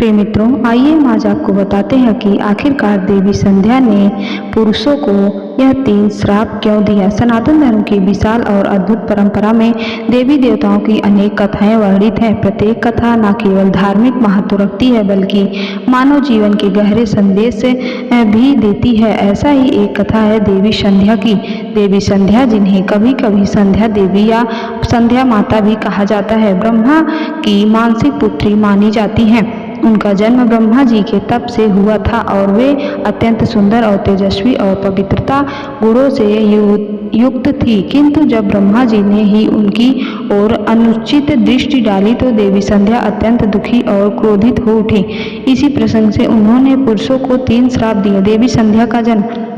प्रिय मित्रों, आइए हम आज आपको बताते हैं कि आखिरकार देवी संध्या ने पुरुषों को यह 3 श्राप क्यों दिया। सनातन धर्म की विशाल और अद्भुत परंपरा में देवी देवताओं की अनेक कथाएं वर्णित हैं। प्रत्येक कथा न केवल धार्मिक महत्व रखती है बल्कि मानव जीवन के गहरे संदेश भी देती है। ऐसा ही एक कथा है देवी संध्या की। देवी संध्या, जिन्हें कभी कभी संध्या देवी या संध्या माता भी कहा जाता है, ब्रह्मा की मानसिक पुत्री मानी जाती हैं। उनका जन्म ब्रह्मा जी के तप से हुआ था और वे अत्यंत सुंदर और तेजस्वी और पवित्रता गुणों से युक्त थी। किंतु जब ब्रह्मा जी ने ही उनकी ओर अनुचित दृष्टि डाली तो देवी संध्या अत्यंत दुखी और क्रोधित हो उठी। इसी प्रसंग से उन्होंने पुरुषों को 3 श्राप दिए। देवी संध्या का जन्म।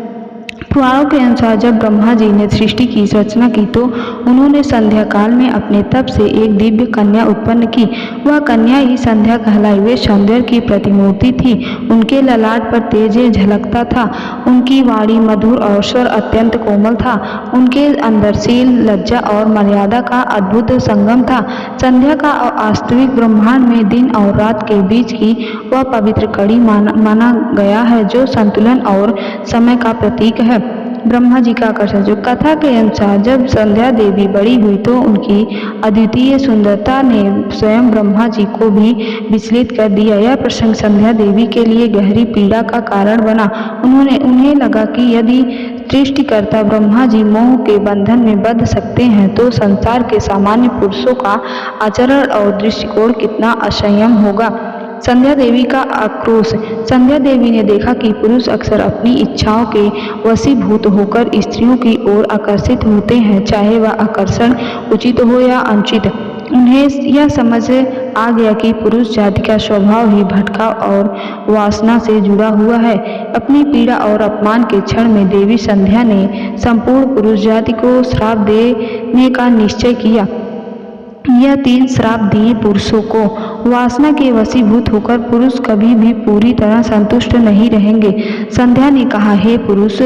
पुराणों के अनुसार जब ब्रह्मा जी ने सृष्टि की रचना की तो उन्होंने संध्या काल में अपने तप से एक दिव्य कन्या उत्पन्न की। वह कन्या ही संध्या कहलाई। वे सौंदर्य की प्रतिमूर्ति थी। उनके ललाट पर तेज झलकता था। उनकी वाणी मधुर और स्वर अत्यंत कोमल था। उनके अंदर शील, लज्जा और मर्यादा का अद्भुत संगम था। संध्या का वास्तविक ब्रह्मांड में दिन और रात के बीच की वह पवित्र कड़ी माना गया है जो संतुलन और समय का प्रतीक है। ब्रह्मा जी का आकर्षण। जो कथा के अनुसार जब संध्या देवी बड़ी हुई तो उनकी अद्वितीय सुंदरता ने स्वयं ब्रह्मा जी को भी विचलित कर दिया। यह प्रसंग संध्या देवी के लिए गहरी पीड़ा का कारण बना। उन्हें लगा कि यदि सृष्टिकर्ता ब्रह्मा जी मोह के बंधन में बंध सकते हैं तो संसार के सामान्य पुरुषों का आचरण और दृष्टिकोण कितना असंयम होगा। संध्या देवी का आक्रोश। संध्या देवी ने देखा कि पुरुष अक्सर अपनी इच्छाओं के वशीभूत होकर स्त्रियों की ओर आकर्षित होते हैं, चाहे वह आकर्षण उचित हो या अनुचित। उन्हें यह समझ आ गया कि पुरुष जाति का स्वभाव ही भटकाव और वासना से जुड़ा हुआ है। अपनी पीड़ा और अपमान के क्षण में देवी संध्या ने संपूर्ण पुरुष जाति को श्राप देने का निश्चय किया। यह 3 श्राप दिए पुरुषों को। वासना के वशीभूत होकर पुरुष कभी भी पूरी तरह संतुष्ट नहीं रहेंगे। संध्या ने कहा, हे पुरुष,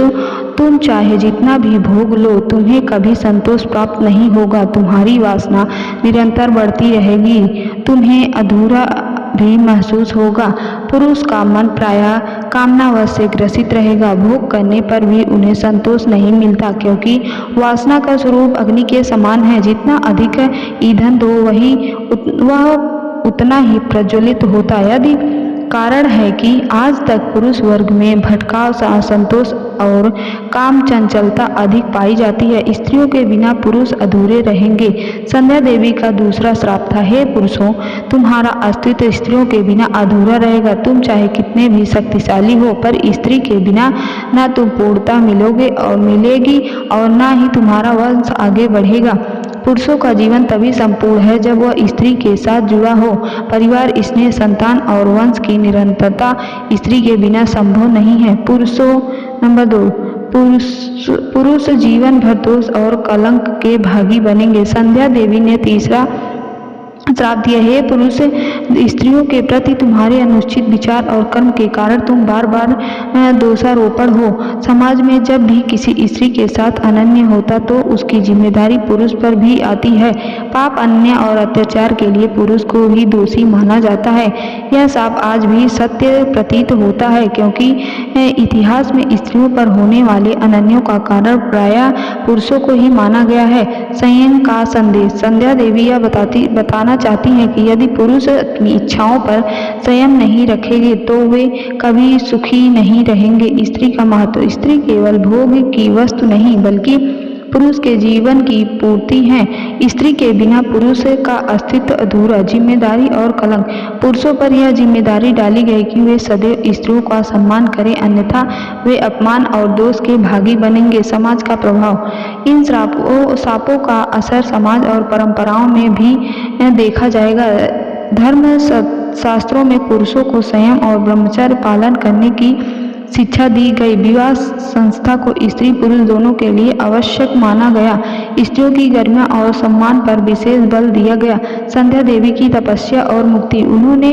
तुम चाहे जितना भी भोग लो, तुम्हें कभी संतोष प्राप्त नहीं होगा। तुम्हारी वासना निरंतर बढ़ती रहेगी। तुम्हें अधूरा भी महसूस होगा। पुरुष का मन प्रायः कामनावश से ग्रसित रहेगा। भोग करने पर भी उन्हें संतोष नहीं मिलता, क्योंकि वासना का स्वरूप अग्नि के समान है। जितना अधिक ईंधन दो वह उतना ही प्रज्वलित होता। यदि कारण है कि आज तक पुरुष वर्ग में भटकाव, असंतोष और काम चंचलता अधिक पाई जाती है। स्त्रियों के बिना पुरुष अधूरे रहेंगे। संध्या देवी का दूसरा श्राप था, हे पुरुषों, तुम्हारा अस्तित्व स्त्रियों के बिना अधूरा रहेगा। तुम चाहे कितने भी शक्तिशाली हो, पर स्त्री के बिना न तुम पूर्णता मिलेगी और न ही तुम्हारा वंश आगे बढ़ेगा। पुरुषों का जीवन तभी संपूर्ण है जब वह स्त्री के साथ जुड़ा हो। परिवार, स्नेह, संतान और वंश की निरंतरता स्त्री के बिना संभव नहीं है। नंबर 2, पुरुष जीवन भर दोष और कलंक के भागी बनेंगे। संध्या देवी ने तीसरा श्राप दिया, हे पुरुष, स्त्रियों के प्रति तुम्हारे अनुचित विचार और कर्म के कारण तुम बार बार दोषारोपण हो। समाज में जब भी किसी स्त्री के साथ अनन्य होता तो उसकी जिम्मेदारी पुरुष पर भी आती है। पाप, अन्याय और अत्याचार के लिए पुरुष को ही दोषी माना जाता है। यह श्राप आज भी सत्य प्रतीत होता है, क्योंकि इतिहास में स्त्रियों पर होने वाले अन्यायों का कारण प्रायः पुरुषों को ही माना गया है। संयम का संदेश। संध्या देवी यह बताना चाहती हैं कि यदि पुरुष अपनी इच्छाओं पर संयम नहीं रखेंगे तो वे कभी सुखी नहीं रहेंगे। स्त्री का महत्व। स्त्री केवल भोग की वस्तु नहीं बल्कि पुरुष के जीवन की पूर्ति है। स्त्री के बिना पुरुष का अस्तित्व अधूरा। जिम्मेदारी और कलंक। पुरुषों पर यह जिम्मेदारी डाली गई कि वे सदैव स्त्रियों का सम्मान करें, अन्यथा वे अपमान और दोष के भागी बनेंगे। समाज का प्रभाव। इन श्रापों का असर समाज और परंपराओं में भी देखा जाएगा। धर्म शास्त्रों में पुरुषों को संयम और ब्रह्मचर्य पालन करने की शिक्षा दी गई। विवाह संस्था को स्त्री पुरुष दोनों के लिए आवश्यक माना गया। स्त्रियों की गरिमा और सम्मान पर विशेष बल दिया गया। संध्या देवी की तपस्या और मुक्ति। उन्होंने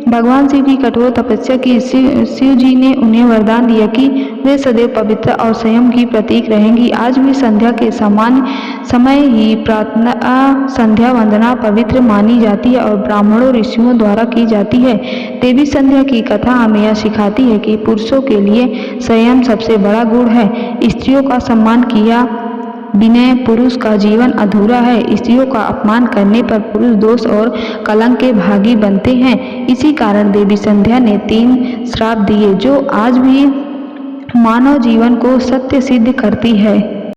भगवान शिव की कठोर तपस्या की शिव जी ने उन्हें वरदान दिया कि वे सदैव पवित्र और संयम की प्रतीक रहेंगी। आज भी संध्या के समान समय ही प्रार्थना संध्या वंदना पवित्र मानी जाती है और ब्राह्मणों ऋषियों द्वारा की जाती है। देवी संध्या की कथा हमें यह सिखाती है कि पुरुषों के लिए संयम सबसे बड़ा गुण है। स्त्रियों का सम्मान किया बिना पुरुष का जीवन अधूरा है। स्त्रियों का अपमान करने पर पुरुष दोष और कलंक के भागी बनते हैं। इसी कारण देवी संध्या ने 3 श्राप दिए जो आज भी मानव जीवन को सत्य सिद्ध करती है।